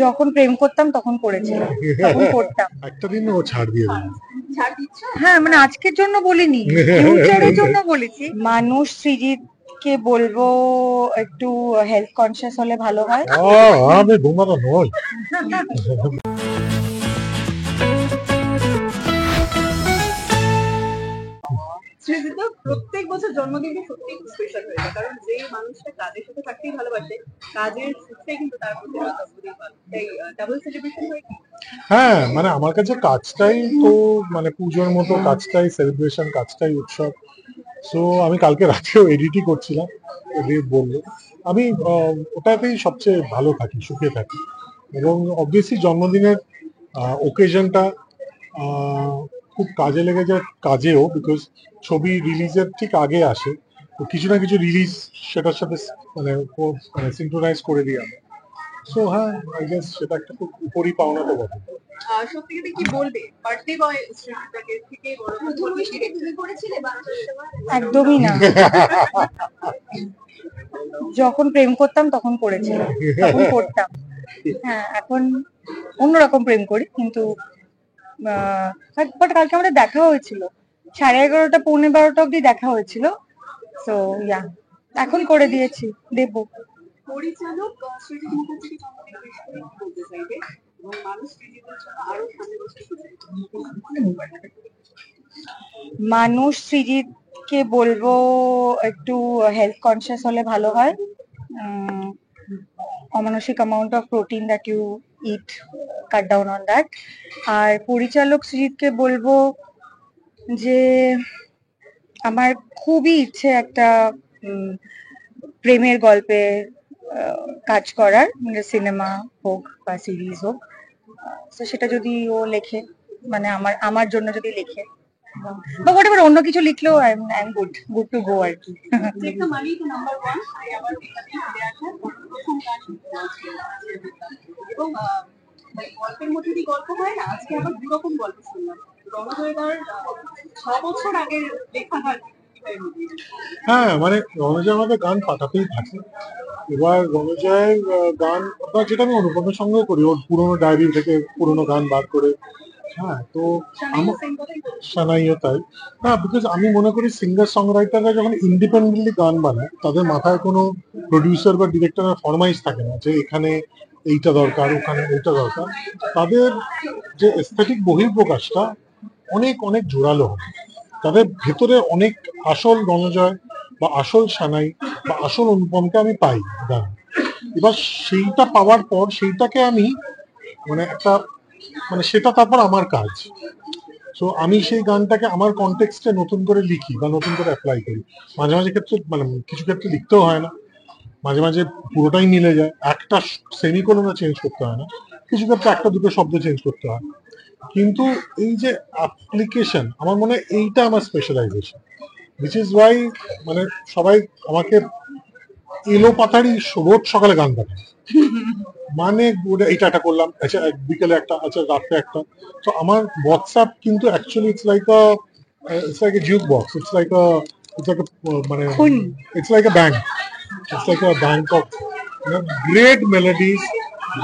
যখন প্রেম করতাম তখন করেছিলাম, তখন করতাম। একটা দিন ও ছাড় দিয়ে দেবে। হ্যাঁ, মানে আজকের জন্য বলিনি, ফিউচারের জন্য বলেছি। মানুষ সৃজিতকে বলবো একটু হেলথ কনসিয়াস হলে ভালো হয়। আমি ঘুমানো নই। সৃজিত প্রত্যেক বছর জন্মদিনটা সত্যি খুব স্পেশাল হয়ে যায়, কারণ যে মানুষটা কাজের সাথে থাকতেই ভালোবাসে, কাজের সূত্রে কিন্তু তার প্রতি জন্মদিন পালন। তাই ডাবল সেলিব্রেশন হয় কি? হ্যাঁ, মানে আমার কাছে কাজটাই তো মানে পুজোর মতো, কাজটাই সেলিব্রেশন, কাজটাই উৎসব। সো আমি কালকে রাতেও এডিটই করছিলাম, দেব বললো আমি ওটাতেই সবচেয়ে ভালো থাকি, সুখে থাকি। এবং অবভিয়াসলি জন্মদিনের ওকেশনটা খুব কাজে লেগে যায়, কাজেও, বিকজ ছবি রিলিজের ঠিক আগে আসে, তো কিছু না কিছু রিলিজ সেটার সাথে মানে সিনক্রোনাইজ করে দিই আমি। সো হ্যাঁ, আই গেস সেটা একটা খুব উপরই পাওনা তো বটে। সত্যি কথা কি বলবে, বার্থডে বয় সৃজিতাকে থেকে বড় প্রথম মিষ্টি তুমি করেছিলে বার্থডে সময়? একদমই না। যখন প্রেম করতাম তখন করেছিলাম, তখন করতাম। হ্যাঁ, এখন অন্যরকম প্রেম করি, কিন্তু বাট কালকে আমাদের দেখা হয়েছিল 11:30 11:45 অব্দি দেখা হয়েছিল। সো ইয়া, এখন করে দিয়েছি, দেবো। পরিচালক সৃজিত মুখার্জিকে জন্মদিন উইশ করে কি বলতে চাইবে, এবং মানুষ সৃজিতের জন্য আরো সামনে বছর মানুষ সৃজিতকে বলবো একটু হেলথ কনসিয়াস হলে ভালো হয়। অমানসিক amount of protein that you eat, cut down on that. আর পরিচালক সৃজিতকে বলবো যে আমার খুবই ইচ্ছে একটা প্রেমের গল্পে কাজ করার, মানে সিনেমা হোক বা সিরিজ হোক। তো সেটা যদি ও লেখে, মানে আমার আমার জন্য যদি লেখে, বা হোয়াটএভার অন্য কিছু লিখলেও I am good to go আর কি। Take the money to number 1 তাই আবার এখানে ফিরে আসা প্রথম গান এবং গল্পের মধ্যে দিয়ে গল্প হয় না, আজকে আবার দুরকম গল্প শুনলাম। রণজয়দার 6 বছর আগের লেখা গান। হ্যাঁ, মানে রণজয় আমাদের গান পাঠাতেই থাকে। এবার রণজয়ের গান, বা যেটা আমি অনুপমের সঙ্গেও করি, ওর পুরোনো ডায়েরি থেকে পুরোনো গান বার করে। হ্যাঁ, তো সানাইও তাই। হ্যাঁ, বিকজ আমি মনে করি সিঙ্গার সং রাইটাররা যখন ইন্ডিপেন্ডেন্টলি গান বানায়, তাদের মাথায় কোনো প্রডিউসার বা ডিরেক্টরের ফরমাইশ থাকে না যে এখানে এইটা দরকার, ওখানে ওইটা দরকার। তাদের যে এস্থেটিক বহিঃপ্রকাশটা অনেক অনেক জোরালো হয়, তাদের ভেতরে অনেক আসল রণজয় বা আসল সানাই বা আসল অনুপমকে আমি পাই গান। এবার সেইটা পাওয়ার পর সেইটাকে আমি মানে একটা মানে সেটা তারপর আমার কাজ। সো আমি সেই গানটাকে আমার কনটেক্সটে নতুন করে লিখি বা নতুন করে অ্যাপ্লাই করি। মাঝে মাঝে ক্ষেত্রে মানে কিছু ক্ষেত্রে লিখতেও হয় না, মাঝে মাঝে পুরোটাই মিলে যায়, একটা সেমিকোলনও চেঞ্জ করতে হয় না, কিছু ক্ষেত্রে একটা দুটো শব্দ চেঞ্জ করতে হয়। কিন্তু এই যে অ্যাপ্লিকেশন, আমার মনে হয় এইটা আমার স্পেশালাইজেশন, উইচ ইজ ওয়াই মানে সবাই আমাকে এলো পাতাড়ি রোজ সকালে গান পাঠায়। মানে এইটা একটা করলাম, আচ্ছা বিকেলে একটা, আচ্ছা রাত্রে একটা। তো আমার হোয়াটসঅ্যাপ কিন্তু actually it's like a jukebox, it's like মানে it's like a bank, it's like a bank of great melodies,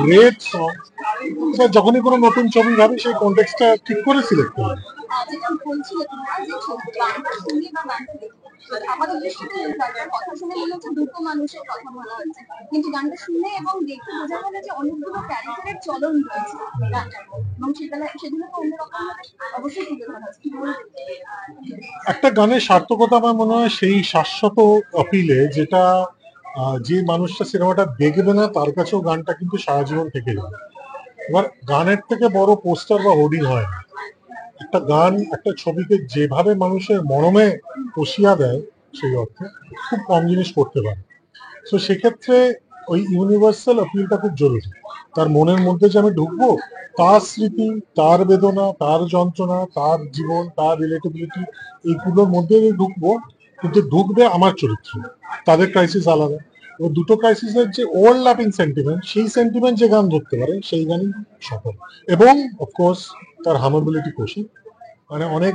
great song. যখনই কোনো নতুন ছবি ভাবি, সেই কন্টেক্সটটা ঠিক করে সিলেক্ট করি। যেটা বলছিলে তোমরা যে গানটা শুনে বা গানটা দেখে, আমাদের দৃষ্টিতে গানটার কথা শুনে মনে হচ্ছে দুটো মানুষের কথা বলা হচ্ছে, কিন্তু গানটা শুনে এবং দেখে বোঝা গেল যে অনেকগুলো ক্যারেক্টারের চলন রয়েছে গানটার মধ্যে, এবং সেগুলো তো অন্যরকম অবশ্যই তুলে ধরা হচ্ছে। কি বলবো, একটা গানের সার্থকতা আমার মনে হয় সেই শাশ্বত অপিলে, যেটা যে মানুষটা সিনেমাটা দেখবে না তার কাছেও গানটা কিন্তু সারা জীবন থেকে যাবে। এবার গানের থেকে বড় পোস্টার বা হোর্ডিং হয় না। একটা গান একটা ছবিকে যেভাবে মানুষের মনমে কষিয়া দেয়, সেই অর্থে খুব কম জিনিস করতে পারে। তো সেক্ষেত্রে ওই ইউনিভার্সাল অপিলটা খুব জরুরি। তার মনের মধ্যে যে আমি ঢুকবো, তার স্মৃতি, তার বেদনা, তার যন্ত্রণা, তার জীবন, তার রিলেটেবিলিটি, এইগুলোর মধ্যে আমি ঢুকবো, কিন্তু ঢুকবে আমার চরিত্র। তাদের ক্রাইসিস আলাদা, ও দুটো ক্রাইসিসের যে ওভারল্যাপিং সেন্টিমেন্ট, সেই সেন্টিমেন্ট যে গান ধরতে পারে সেই গানই সফল। এবং অফকোর্স তার হামাবিলিটি কোশ্চেন, মানে অনেক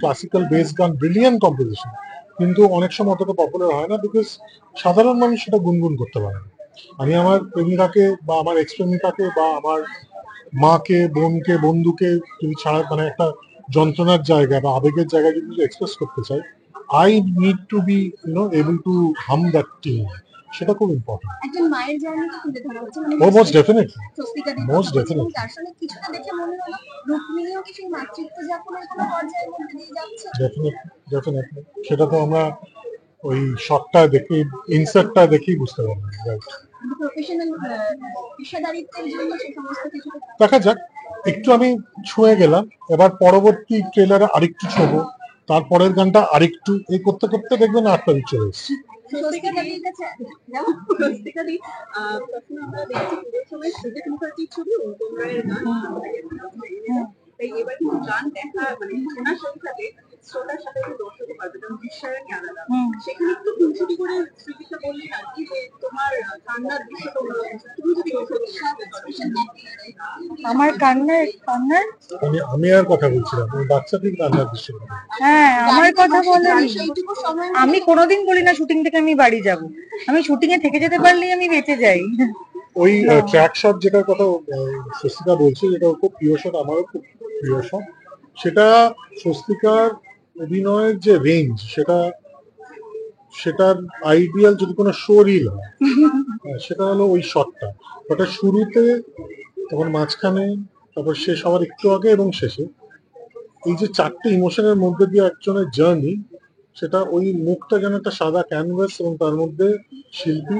ক্লাসিক্যাল বেস গান, ব্রিলিয়ান্ট কম্পোজিশন, কিন্তু অনেক সময় অতটা পপুলার হয় না, বিকজ সাধারণ মানুষ সেটা গুনগুন করতে পারে না। আমি আমার প্রেমিকাকে বা আমার এক্স প্রেমিকাকে বা আমার মাকে, বোনকে, বন্ধুকে যদি ছাড়া মানে একটা যন্ত্রণার জায়গা বা আবেগের জায়গা যদি এক্সপ্রেস করতে চাই, I need to be able to হাম দ্যাট টিম। সেটা খুব ইম্পর্টেন্ট। একজন মায়ের জার্নিকে তুলে ধরা হচ্ছে, মানে ও মোস্ট ডেফিনেটলি, স্বস্তিকা দির মোস্ট কথা বলছি, এবং ডেফিনেটলি, তার সঙ্গে কিছুটা দেখে মনে হলো রুক্মিণীও কি সেই মাতৃত্ব যাপনের কোনো পর্যায়ের মধ্যে দিয়ে যাচ্ছে। Definitely, definitely. সেটা তো আমরা ওই শটটা দেখে, ইনসার্টটা দেখেই বুঝতে পারলাম। রাইট, প্রফেশনাল পেশাদারিত্বের জন্য সে সমস্ত কিছু। দেখা যাক। একটু আমি ছুঁয়ে গেলাম, এবার পরবর্তী ট্রেলারে আরেকটু ছোবো, তারপরের গানটা আরেকটু, এই করতে করতে দেখবেন 8টা চলে এসেছে। স্বস্তিকা দির কাছে যেমন স্বস্তিকা দি তখন আমরা দেখছি পুরো সময় সুজিত মুখার্জির ছবি অনুপম রায়ের গান তাই এবার কিন্তু গান দেখা মানে শোনার সাথে সাথে শ্রোতার সাথে একটু দর্শকও পাবে, যেমন বিশ্বায়নই আলাদা। সেখানে একটু খুনসুটি করে শ্রীজিতা বললেন আর কি যে তোমার কান্নার দৃশ্যটা অন্যরকম, তুমি যদি আমার কান্নার আমি আর কথা বলছিলাম, ওই বাচ্চাদের রান্নার দৃশ্য। হ্যাঁ, আমার কথা বলেনি। সেইটুকু সময় আমি কোনোদিন বলি না শুটিং থেকে আমি বাড়ি যাব, আমি শুটিং এ থেকে যেতে পারলেই আমি বেঁচে যাই। ওই ট্র্যাক শট যেটার কথা স্বস্তিকা বলছে, যেটা খুব প্রিয় শট, আমারও খুব প্রিয় শট। সেটা স্বস্তিকার অভিনয়ের যে রেঞ্জ, সেটার আইডিয়াল যদি কোনো শো রিল হয়, সেটা হলো ওই শটটা। ওটা শুরুতে, তখন মাঝখানে, তারপর শেষ হওয়ার একটু আগে এবং শেষে, এই যে 4টে ইমোশনের মধ্যে দিয়ে একজনের জার্নি, সেটা ওই মুখটা যেন একটা সাদা ক্যানভাস, এবং তার মধ্যে শিল্পী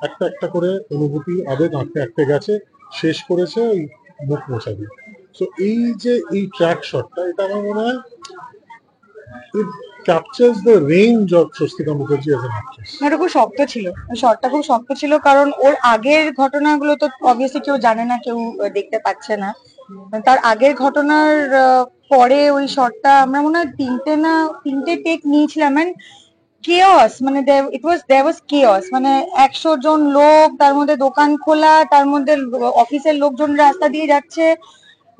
একটা একটা করে অনুভূতি, আবেগ আঁকতে আঁকতে গেছে, শেষ করেছে ওই মুখ মোছা দিয়ে। তো এই যে এই ট্র্যাক শটটা, এটা আমার মনে হয় it captures the range of Swastika Mukherjee as an actress. এটা খুব শক্ত ছিল, শর্টটা খুব শক্ত ছিল, কারণ ওর আগের ঘটনাগুলো তো অবভিয়াসলি কেউ জানে না, কেউ দেখতে পাচ্ছে না। তার আগের ঘটনার পরে ওই শটটা আমরা মনে হয় তিনটে টেক নিয়েছিলাম, এন্ড কেওস, মানে দেয়ার ওয়াজ কেওস, মানে 100 জন লোক, তার মধ্যে দোকান খোলা, তার মধ্যে অফিসের লোকজন রাস্তা দিয়ে যাচ্ছে,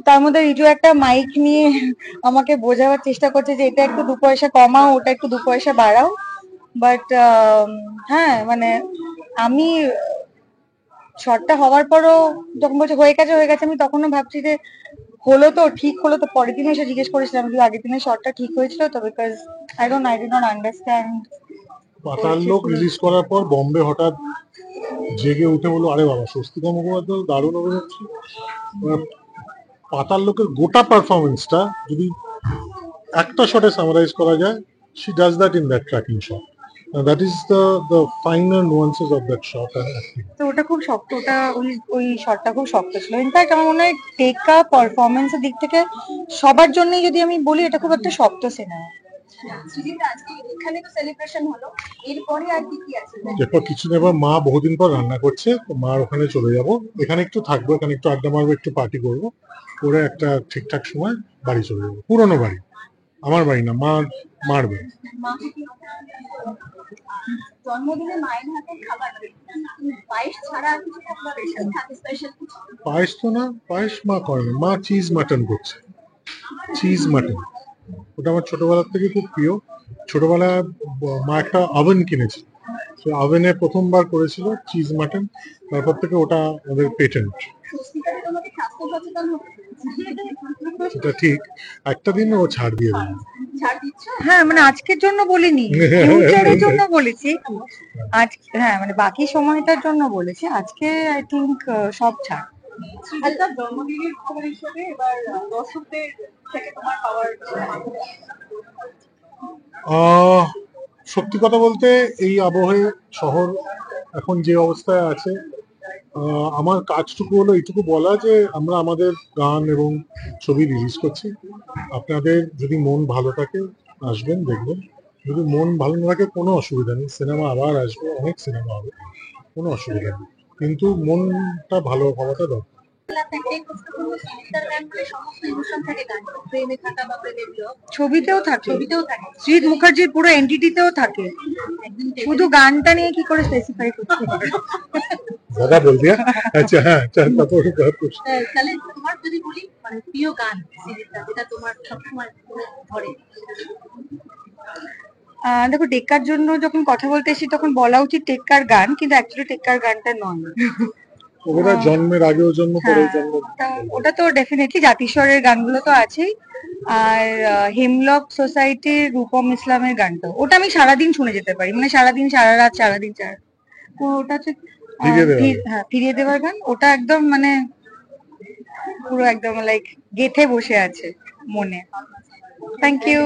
তার মধ্যে রিজু একটা মাইক নিয়ে আমাকে বোঝাবার চেষ্টা করছে যে এটা একটু 2 পয়সা কমাও, ওটা একটু 2 পয়সা বাড়াও। বাট হ্যাঁ, মানে আমি শর্টটা হওয়ার পরও যখন বলছে হয়ে গেছে, আমি তখনও ভাবছি যে হলো তো, ঠিক হলো তো। পরের দিন এসে জিজ্ঞেস করেছিলাম যে আগের দিনের শর্টটা ঠিক হয়েছিল তো, because I did not understand. পাতাল লোক রিলিজ করার পর বম্বে হঠাৎ জেগে উঠে বললো, আরে বাবা, স্বস্তিকা মুখোপাধ্যায় দারুণ অভিনেত্রী। পাতাল লোকের গোটা পারফরমেন্সটা যদি একটা শটে সামারাইজ করা যায়, she does that in that tracking shot. That is the finer nuances of that shot. তো ওটা খুব শক্ত, ওই শটটা খুব শক্ত ছিল। ইনফ্যাক্ট আমার মনে হয় টেকা পারফরমেন্সের দিক থেকে সবার জন্যই যদি আমি বলি, এটা খুব একটা শক্ত সিনেমা। সুজিতা, আজকে এখানে তো সেলিব্রেশন হলো, এরপরে আর কি কি আছে? এরপর কিছুদিন পর মা বহুদিন পর রান্না করছে, তো মার ওখানে চলে যাব, এখানে একটু থাকবো, এখানে একটু আড্ডা মারবো, একটু পার্টি করবো, করে একটা ঠিকঠাক সময় বাড়ি চলে যাবো। পুরনো বাড়ি, আমার বাড়ি না, মার বাড়ি। জন্মদিনে মায়ের হাতের খাবার, পায়েস ছাড়া আর কিছু থাকে স্পেশাল কিছু? পায়েস তো না, পায়েস মা করে না, মা চিজ মাটন করছে, চিজ মাটন। ওটা আমার ছোটবেলার থেকে খুব প্রিয়। ছোটবেলায় মা একটা ওভেন কিনেছে, সেই ওভেনে প্রথমবার করেছিল চিজ মাটন, তারপর থেকে ওটা ওদের পেটেন্ট। সেটা ঠিক, একটা দিন ও ছাড় দিয়ে দেবে। হ্যাঁ, মানে আজকের জন্য বলিনি, ফিউচারের জন্য বলেছি। আজ হ্যাঁ, মানে বাকি সময়টার জন্য বলেছি, আজকে আই থিংক সব ছাড়। জন্মদিনের খবর হিসেবে এবার দর্শকদের থেকে তোমার পাওয়ার। সত্যি কথা বলতে, এই আবহে শহর এখন যে অবস্থায় আছে, আমার কাজটুকু হলো এইটুকু বলা যে আমরা আমাদের গান এবং ছবি রিলিজ করছি। আপনাদের যদি মন ভালো থাকে, আসবেন, দেখবেন। যদি মন ভালো না থাকে, কোনো অসুবিধা নেই, সিনেমা আবার আসবে, অনেক সিনেমা হবে, কোনো অসুবিধা নেই, কিন্তু মনটা ভালো হওয়াটা দরকার। ছবিতেও থাকে, শ্রীজিৎ মুখার্জির পুরো এন্টিটিতেও থাকে, শুধু গানটা নিয়ে কি করে স্পেসিফাই করতে পারে? দাদা বল দিয়া। আচ্ছা, হ্যাঁ, তাহলে তোমার যদি বলি মানে প্রিয় গান যেটা তোমার সবসময় ধরে। দেখো টেক্কার জন্য যখন কথা বলতে এসেছি তখন বলা উচিত টেক্কার গান, কিন্তু অ্যাকচুয়ালি টেক্কার গানটা নয়। ওটা জন্মের আগেও জন্ম পরেও হ্যাঁ, জন্ম। ওটা তো ডেফিনেটলি জাতিস্বরের গানগুলো তো আছেই। আর হেমলক সোসাইটির রূপম ইসলামের গানটা, ওটা আমি সারাদিন শুনে যেতে পারি, মানে সারাদিন সারা রাত সারাদিন সারা। তো ওটা হচ্ছে ফিরিয়ে দেওয়া। হ্যাঁ ফিরিয়ে দেওয়ার গান, ওটা একদম মানে পুরো একদম লাইক গেথে বসে আছে মনে। Thank you.